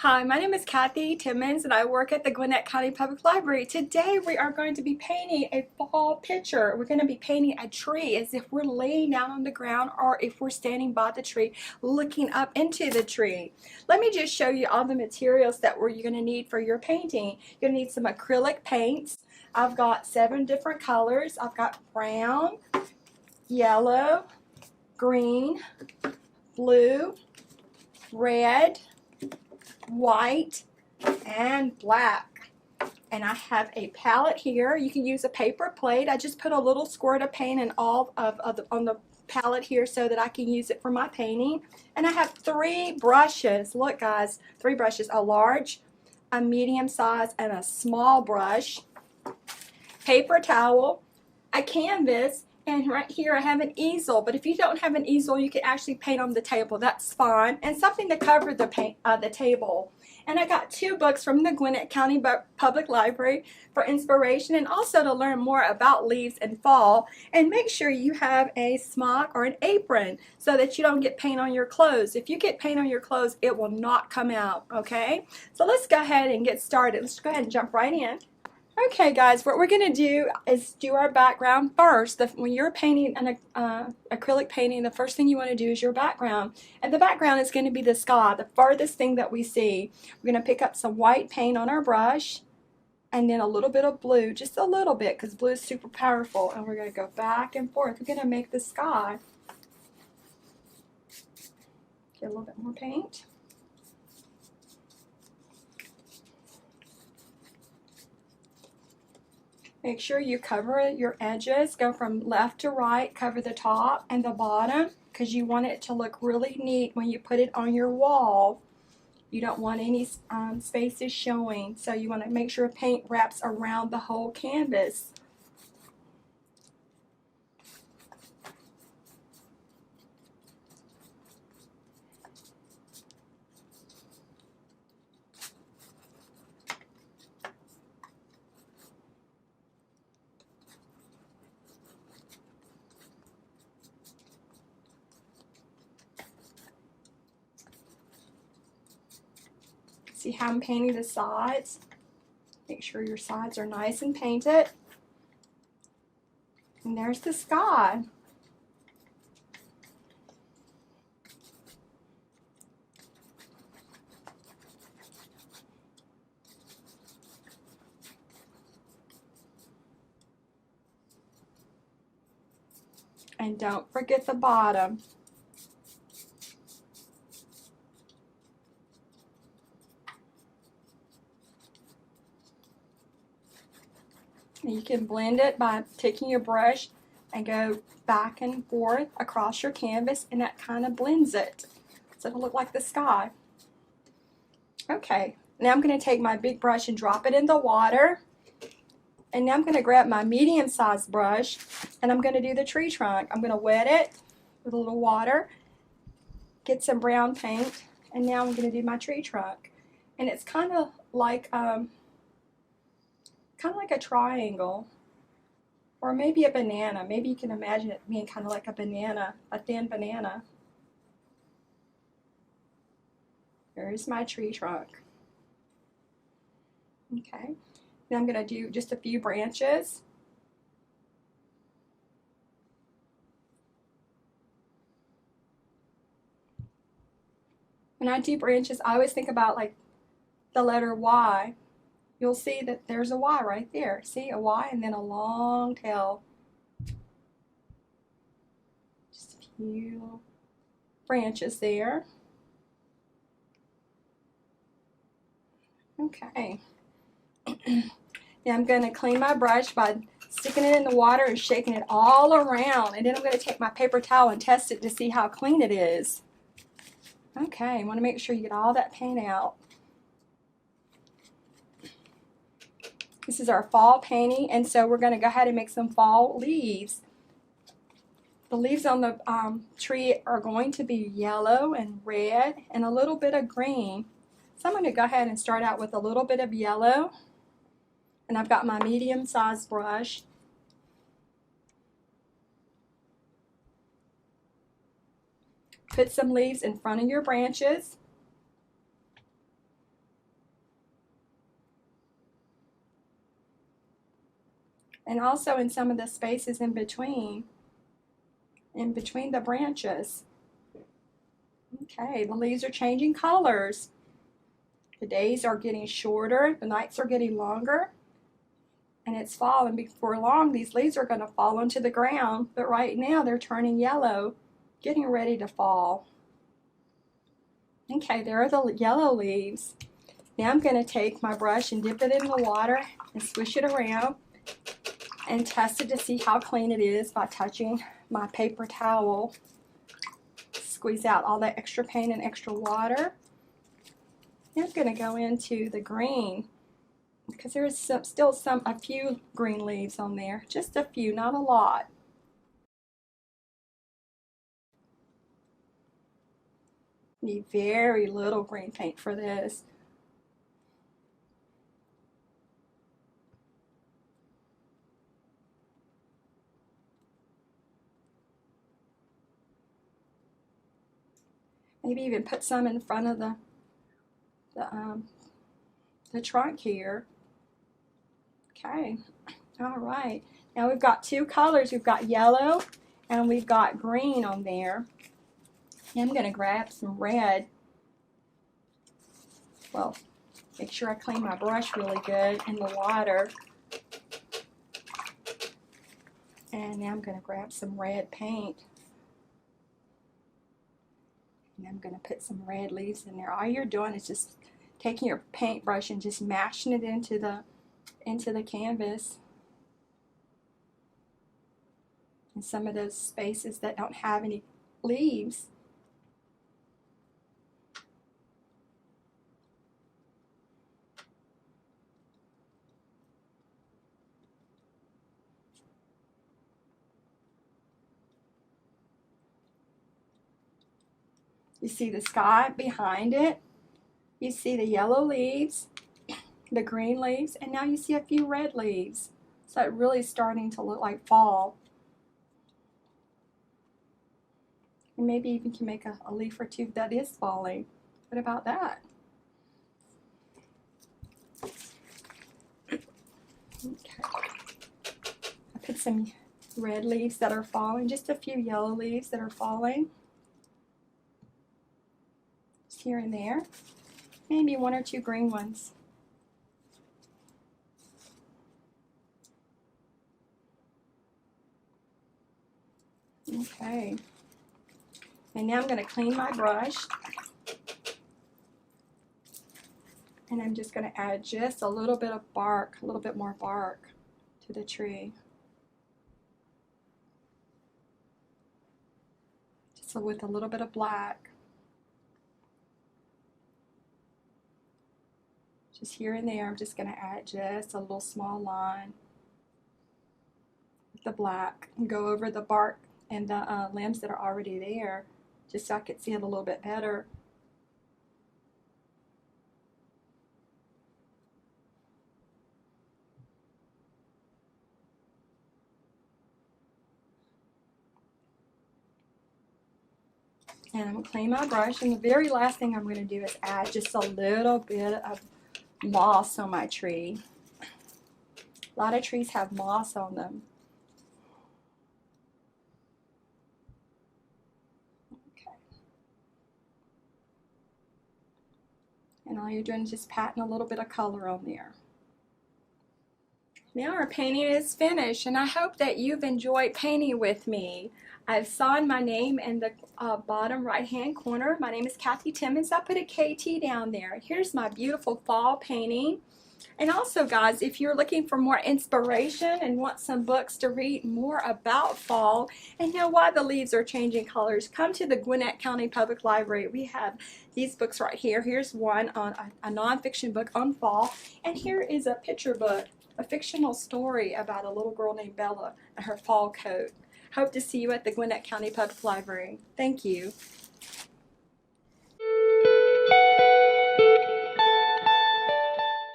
Hi, my name is Kathy Timmons and I work at the Gwinnett County Public Library. Today we are going to be painting a fall picture. We're going to be painting a tree as if we're laying down on the ground or if we're standing by the tree looking up into the tree. Let me just show you all the materials that you're going to need for your painting. You're going to need some acrylic paints. I've got 7 different colors. I've got brown, yellow, green, blue, red, white, and black. And I have a palette here. You can use a paper plate. I just put a little squirt of paint in on the palette here so that I can use it for my painting. And I have 3 brushes. Look guys, 3 brushes, a large, a medium size, and a small brush, paper towel, a canvas, and right here I have an easel. But if you don't have an easel, you can actually paint on the table. That's fine. And something to cover the table. And I got 2 books from the Gwinnett County Public Library for inspiration and also to learn more about leaves and fall. And make sure you have a smock or an apron so that you don't get paint on your clothes. If you get paint on your clothes, it will not come out, okay? So let's go ahead and get started. Let's go ahead and jump right in. Okay guys, what we're going to do is do our background first. When you're painting an acrylic painting, the first thing you want to do is your background. And the background is going to be the sky, the farthest thing that we see. We're going to pick up some white paint on our brush and then a little bit of blue, just a little bit because blue is super powerful. And we're going to go back and forth. We're going to make the sky. Get a little bit more paint. Make sure you cover your edges, go from left to right, cover the top and the bottom because you want it to look really neat when you put it on your wall. You don't want any spaces showing, so you want to make sure paint wraps around the whole canvas. See how I'm painting the sides? Make sure your sides are nice and painted. And there's the sky. And don't forget the bottom. You can blend it by taking your brush and go back and forth across your canvas, and that kind of blends it so it'll look like the sky. Okay, now I'm going to take my big brush and drop it in the water. And now I'm going to grab my medium-sized brush and I'm going to do the tree trunk. I'm going to wet it with a little water, get some brown paint, and now I'm going to do my tree trunk. And it's kind of like a triangle, or maybe a banana. Maybe you can imagine it being kind of like a banana, a thin banana. There's my tree trunk. Okay, now I'm going to do just a few branches. When I do branches, I always think about like the letter Y. You'll see that there's a Y right there. See, a Y and then a long tail. Just a few branches there. Okay. Now I'm going to clean my brush by sticking it in the water and shaking it all around. And then I'm going to take my paper towel and test it to see how clean it is. Okay, you want to make sure you get all that paint out. This is our fall painting, and so we're going to go ahead and make some fall leaves. The leaves on the tree are going to be yellow and red and a little bit of green. So I'm going to go ahead and start out with a little bit of yellow. And I've got my medium-sized brush. Put some leaves in front of your branches. and also in some of the spaces in between the branches. Okay, the leaves are changing colors. The days are getting shorter, the nights are getting longer, and it's fall, and before long these leaves are going to fall onto the ground, but right now they're turning yellow, getting ready to fall. Okay, there are the yellow leaves. Now I'm going to take my brush and dip it in the water and swish it around and test it to see how clean it is by touching my paper towel. Squeeze out all that extra paint and extra water. Now I'm going to go into the green because there is still a few green leaves on there. Just a few, not a lot. Need very little green paint for this. Maybe even put some in front of the trunk here. Okay, all right. Now we've got two colors. We've got yellow and we've got green on there. And I'm going to grab some red. Well, make sure I clean my brush really good in the water. And now I'm going to grab some red paint. And I'm going to put some red leaves in there. All you're doing is just taking your paintbrush and just mashing it into the canvas. And some of those spaces that don't have any leaves. You see the sky behind it. You see the yellow leaves, the green leaves, and now you see a few red leaves. So it really is starting to look like fall. And maybe even can make a leaf or two that is falling. What about that? Okay. I put some red leaves that are falling, just a few yellow leaves that are falling. Just here and there. Maybe one or two green ones. Okay. And now I'm going to clean my brush. And I'm just going to add just a little bit of bark, a little bit more bark to the tree. Just with a little bit of black. Just here and there, I'm just going to add just a little small line with the black and go over the bark and the limbs that are already there, just so I could see it a little bit better. And I'm going to clean my brush, and the very last thing I'm going to do is add just a little bit of moss on my tree. A lot of trees have moss on them. Okay. And all you're doing is just patting a little bit of color on there. Now our painting is finished, and I hope that you've enjoyed painting with me. I've signed my name in the bottom right hand corner. My name is Kathy Timmons. I put a KT down there. Here's my beautiful fall painting. And also, guys, if you're looking for more inspiration and want some books to read more about fall and know why the leaves are changing colors, come to the Gwinnett County Public Library. We have these books right here. Here's one on a nonfiction book on fall, and here is a picture book, a fictional story about a little girl named Bella and her fall coat. Hope to see you at the Gwinnett County Public Library. Thank you.